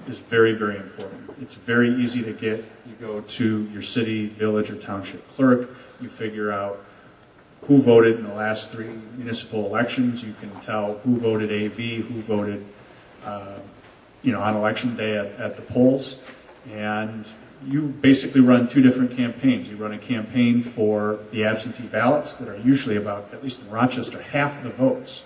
is very, very important. It's very easy to get. You go to your city, village, or township clerk, you figure out who voted in the last 3 municipal elections. You can tell who voted AV, who voted on election day at the polls. And you basically run 2 different campaigns. You run a campaign for the absentee ballots that are usually about, at least in Rochester, half the votes.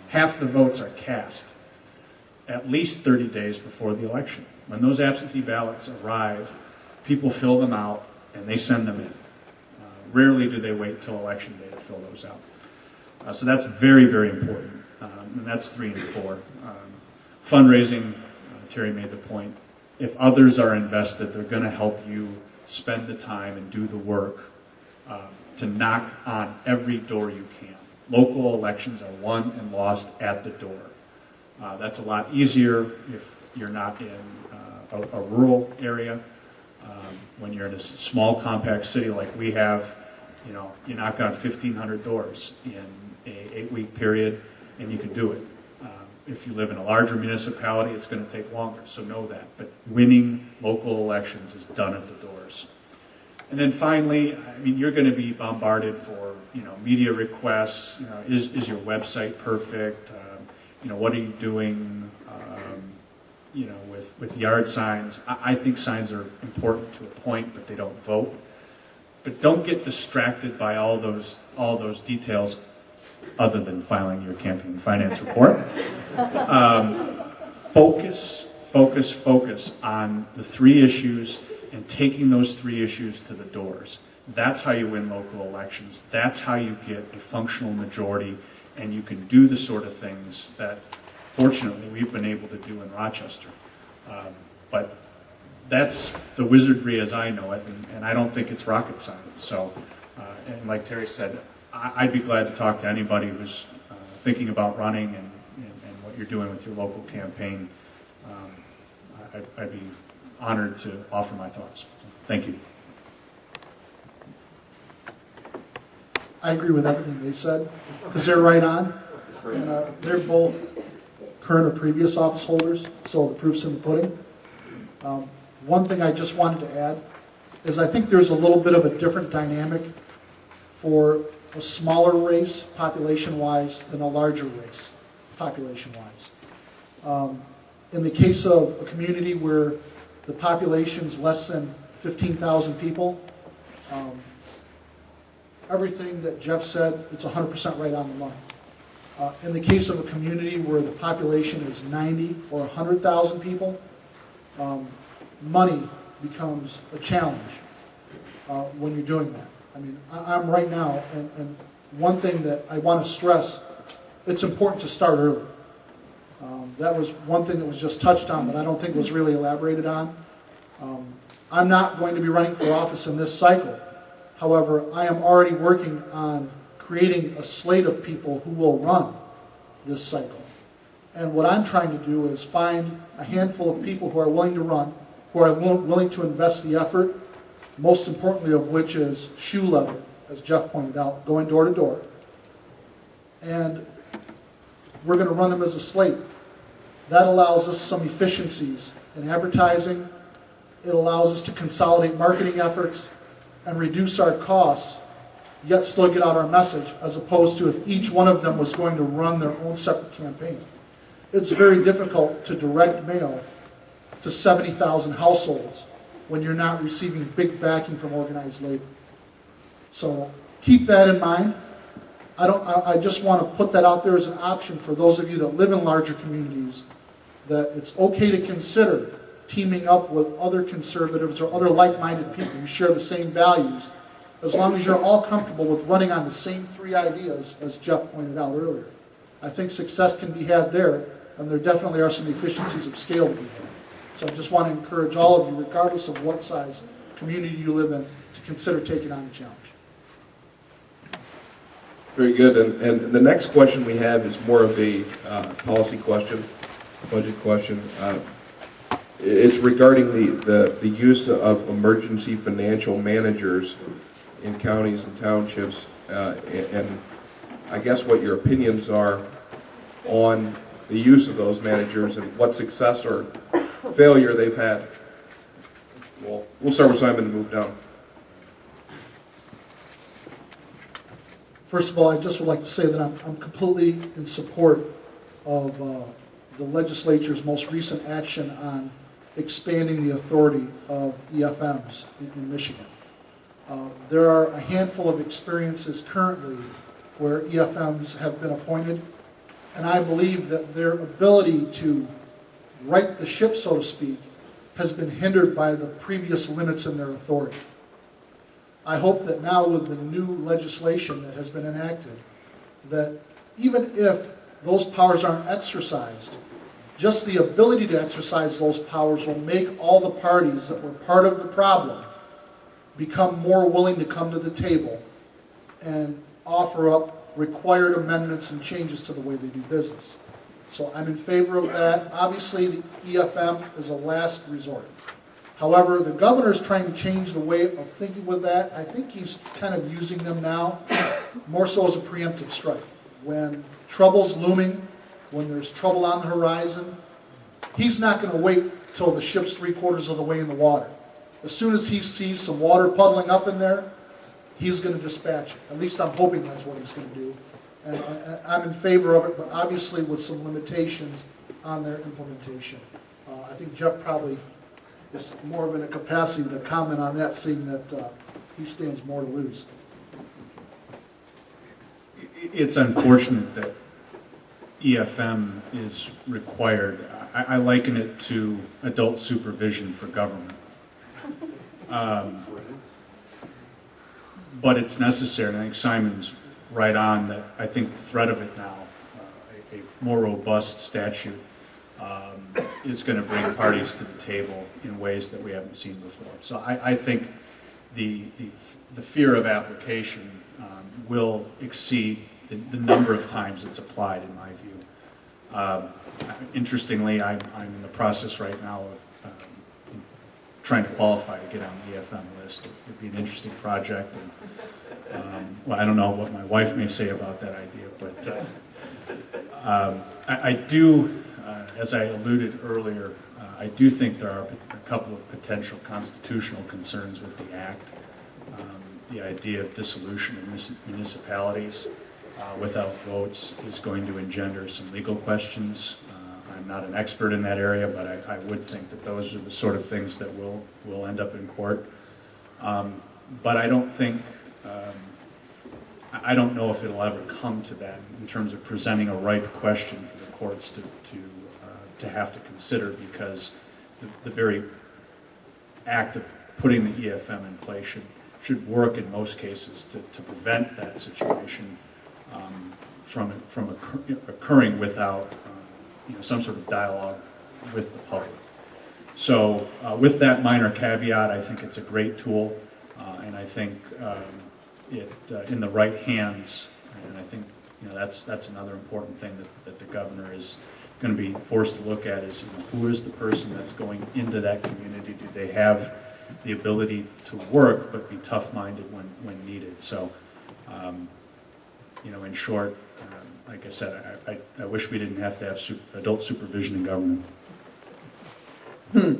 Half the votes are cast at least 30 days before the election. When those absentee ballots arrive, people fill them out and they send them in. Rarely do they wait till election day to fill those out. So that's very, very important. And that's 3 and 4. Fundraising, Terry made the point. If others are invested, they're going to help you spend the time and do the work to knock on every door you can. Local elections are won and lost at the door. That's a lot easier if you're not in a rural area. When you're in a small, compact city like we have, you knock on 1,500 doors in an 8-week period, and you can do it. If you live in a larger municipality, it's going to take longer, so know that. But winning local elections is done at the doors. And then finally, you're going to be bombarded for, media requests. Is your website perfect? What are you doing, with yard signs? I think signs are important to a point, but they don't vote. But don't get distracted by all those details, other than filing your campaign finance report. Focus on the 3 issues and taking those 3 issues to the doors. That's how you win local elections. That's how you get a functional majority, and you can do the sort of things that, fortunately, we've been able to do in Rochester. But that's the wizardry as I know it, and I don't think it's rocket science. So, and like Terry said, I'd be glad to talk to anybody who's thinking about running and what you're doing with your local campaign. I'd be honored to offer my thoughts. Thank you. I agree with everything they said, because they're right on. And they're both current or previous office holders, so the proof's in the pudding. One thing I just wanted to add is I think there's a little bit of a different dynamic for a smaller race, population-wise, than a larger race, population-wise. In the case of a community where the population's less than 15,000 people, everything that Jeff said, it's 100% right on the money. In the case of a community where the population is 90 or 100,000 people, money becomes a challenge when you're doing that. I'm right now, and one thing that I want to stress, it's important to start early. That was one thing that was just touched on that I don't think was really elaborated on. I'm not going to be running for office in this cycle. However, I am already working on creating a slate of people who will run this cycle. And what I'm trying to do is find a handful of people who are willing to run, who are willing to invest the effort, most importantly of which is shoe leather, as Jeff pointed out, going door to door. And we're going to run them as a slate. That allows us some efficiencies in advertising. It allows us to consolidate marketing efforts and reduce our costs, yet still get out our message, as opposed to if each one of them was going to run their own separate campaign. It's very difficult to direct mail to 70,000 households when you're not receiving big backing from organized labor. So keep that in mind. I just want to put that out there as an option for those of you that live in larger communities, that it's okay to consider teaming up with other conservatives or other like-minded people who share the same values, as long as you're all comfortable with running on the same 3 ideas as Jeff pointed out earlier. I think success can be had there, and there definitely are some efficiencies of scale to be had. So I just want to encourage all of you, regardless of what size community you live in, to consider taking on the challenge. Very good. And the next question we have is more of a policy question, budget question. It's regarding the use of emergency financial managers in counties and townships, and I guess what your opinions are on the use of those managers and what success or failure they've had. Well, we'll start with Simon and move down. First of all, I just would like to say that I'm completely in support of the legislature's most recent action on expanding the authority of EFMs in Michigan. There are a handful of experiences currently where EFMs have been appointed, and I believe that their ability to right the ship, so to speak, has been hindered by the previous limits in their authority. I hope that now with the new legislation that has been enacted, that even if those powers aren't exercised, just the ability to exercise those powers will make all the parties that were part of the problem become more willing to come to the table and offer up required amendments and changes to the way they do business. So I'm in favor of that. Obviously, the EFM is a last resort. However, the governor's trying to change the way of thinking with that. I think he's kind of using them now more so as a preemptive strike. When trouble's looming, when there's trouble on the horizon, he's not going to wait till the ship's 3/4 of the way in the water. As soon as he sees some water puddling up in there, he's going to dispatch it. At least I'm hoping that's what he's going to do. And I'm in favor of it, but obviously with some limitations on their implementation. I think Jeff probably is more of in a capacity to comment on that, seeing that he stands more to lose. It's unfortunate that EFM is required. I liken it to adult supervision for government. But it's necessary, and I think Simon's right on that. I think the threat of it now, a more robust statute, is going to bring parties to the table in ways that we haven't seen before. So I think the fear of application will exceed the number of times it's applied, in my view. Interestingly, I'm in the process right now of trying to qualify to get on the EFM list. It'd be an interesting project. And, well, I don't know what my wife may say about that idea, but I do, as I alluded earlier, I do think there are a couple of potential constitutional concerns with the act. The idea of dissolution of municipalities without votes is going to engender some legal questions. I'm not an expert in that area, but I would think that those are the sort of things that will end up in court. But I don't think, I don't know if it'll ever come to that in terms of presenting a right question for the courts to have to consider, because the very act of putting the EFM in place should work in most cases to prevent that situation from occurring without some sort of dialogue with the public. So with that minor caveat, I think it's a great tool, and I think it in the right hands, and I think that's another important thing that the governor is going to be forced to look at is who is the person that's going into that community? Do they have the ability to work but be tough-minded when needed? So in short, like I said, I wish we didn't have to have adult supervision in government. Well,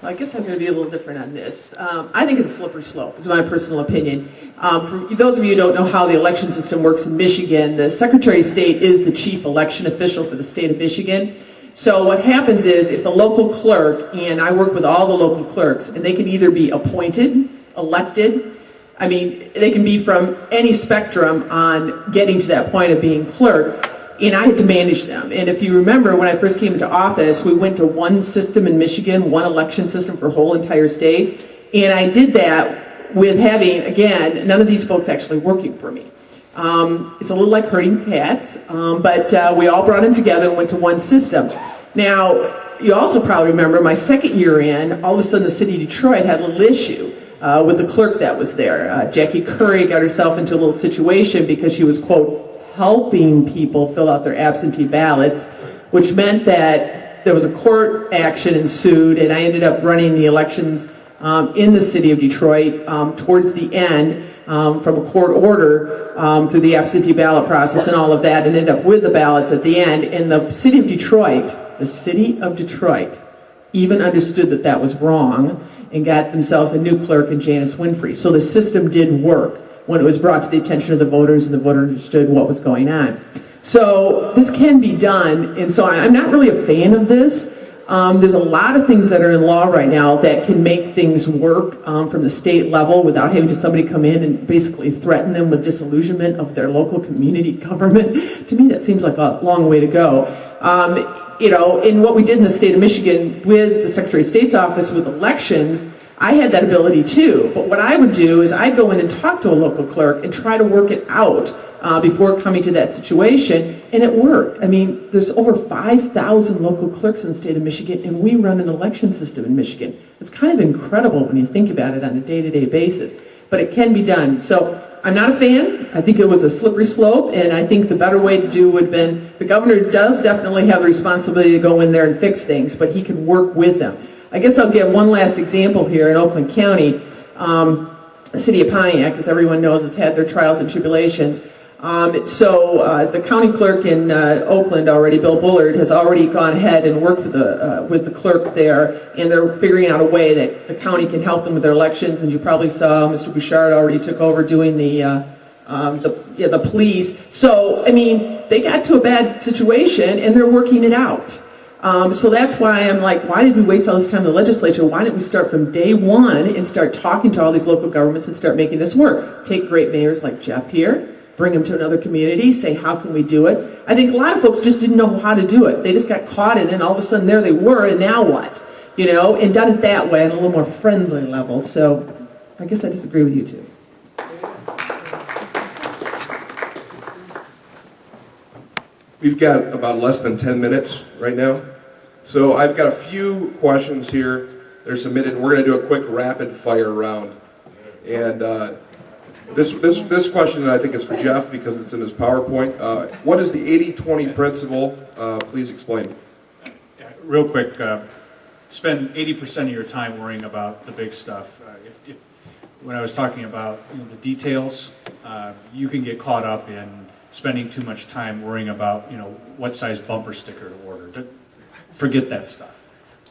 I guess I'm going to be a little different on this. I think it's a slippery slope, is my personal opinion. For those of you who don't know how the election system works in Michigan, the Secretary of State is the chief election official for the state of Michigan. So what happens is if the local clerk, and I work with all the local clerks, and they can either be appointed, elected, I mean, they can be from any spectrum on getting to that point of being clerk, and I had to manage them. And if you remember, when I first came into office, we went to one system in Michigan, one election system for the whole entire state, and I did that with having, again, none of these folks actually working for me. It's a little like herding cats, but we all brought them together and went to one system. Now, you also probably remember my second year in, all of a sudden the city of Detroit had a little issue with the clerk that was there. Jackie Curry got herself into a little situation because she was, quote, helping people fill out their absentee ballots, which meant that there was a court action ensued, and I ended up running the elections in the city of Detroit towards the end from a court order through the absentee ballot process and all of that, and ended up with the ballots at the end. And the city of Detroit even understood that that was wrong and got themselves a new clerk in Janice Winfrey. So the system did work when it was brought to the attention of the voters and the voters understood what was going on. So this can be done, and so I'm not really a fan of this. There's a lot of things that are in law right now that can make things work from the state level without having somebody come in and basically threaten them with disillusionment of their local community government. To me, that seems like a long way to go. In what we did in the state of Michigan with the Secretary of State's office with elections, I had that ability too. But what I would do is I'd go in and talk to a local clerk and try to work it out before coming to that situation, and it worked. I mean, there's over 5,000 local clerks in the state of Michigan, and we run an election system in Michigan. It's kind of incredible when you think about it on a day-to-day basis, but it can be done. So I'm not a fan. I think it was a slippery slope, and I think the better way to do would have been, the governor does definitely have the responsibility to go in there and fix things, but he can work with them. I guess I'll give one last example here in Oakland County. The city of Pontiac, as everyone knows, has had their trials and tribulations. The county clerk in Oakland already, Bill Bullard, has already gone ahead and worked with the clerk there, and they're figuring out a way that the county can help them with their elections. And you probably saw Mr. Bouchard already took over doing the police. So, I mean, they got to a bad situation, and they're working it out. So that's why I'm like, why did we waste all this time in the legislature? Why didn't we start from day one and start talking to all these local governments and start making this work? Take great mayors like Jeff here, bring them to another community, say, how can we do it? I think a lot of folks just didn't know how to do it. They just got caught in it, and all of a sudden there they were, and now what? And done it that way on a little more friendly level. So I guess I disagree with you too. We've got about less than 10 minutes right now. So I've got a few questions here. They're submitted, and we're going to do a quick rapid fire round. And this question, I think, is for Jeff because it's in his PowerPoint. What is the 80-20 principle? Please explain. Real quick, spend 80% of your time worrying about the big stuff. When I was talking about the details, you can get caught up in spending too much time worrying about what size bumper sticker to order. Forget that stuff.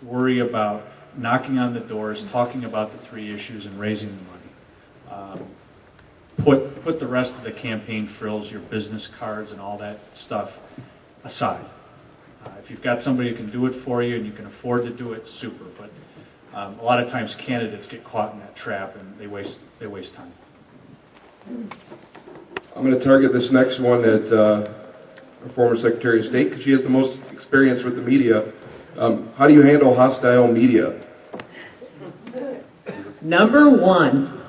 Worry about knocking on the doors, talking about the 3 issues, and raising the money. Put the rest of the campaign frills, your business cards, and all that stuff aside. If you've got somebody who can do it for you and you can afford to do it, super. But a lot of times candidates get caught in that trap and they waste time. I'm going to target this next one at our former Secretary of State because she has the most experience with the media. How do you handle hostile media? Number 1,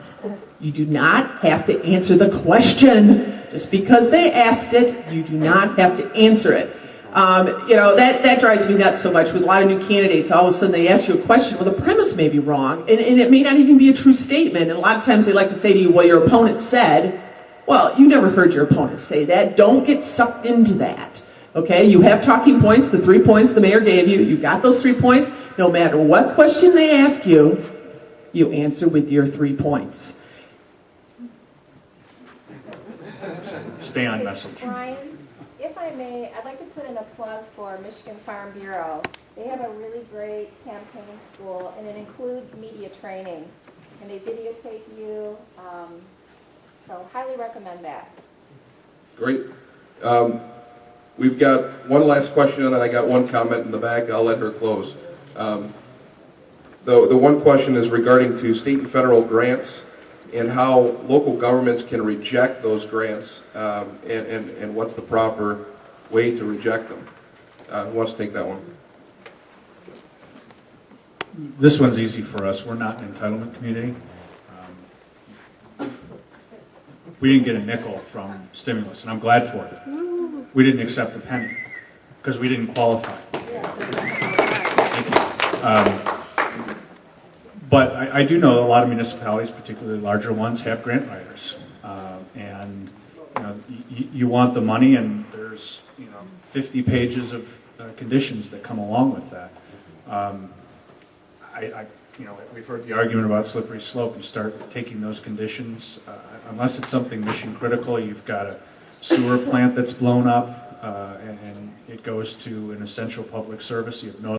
you do not have to answer the question. Just because they asked it, you do not have to answer it. That drives me nuts so much with a lot of new candidates. All of a sudden they ask you a question, well, the premise may be wrong, and it may not even be a true statement. And a lot of times they like to say to you, well, your opponent said. Well, you never heard your opponent say that. Don't get sucked into that. Okay, you have talking points, the 3 points the mayor gave you. You got those 3 points. No matter what question they ask you, you answer with your 3 points. Stay on message. Brian, if I may, I'd like to put in a plug for Michigan Farm Bureau. They have a really great campaign school, and it includes media training. And they videotape you, so highly recommend that. Great. We've got one last question, and then I got one comment in the back. I'll let her close. The one question is regarding to state and federal grants and how local governments can reject those grants, and what's the proper way to reject them. Who wants to take that one? This one's easy for us. We're not an entitlement community. We didn't get a nickel from stimulus, and I'm glad for it. We didn't accept a penny because we didn't qualify. Thank you. But I do know that a lot of municipalities, particularly larger ones, have grant writers, and you want the money, and there's 50 pages of conditions that come along with that. We've heard the argument about slippery slope. You start taking those conditions, unless it's something mission critical. You've got a sewer plant that's blown up, and it goes to an essential public service. You have no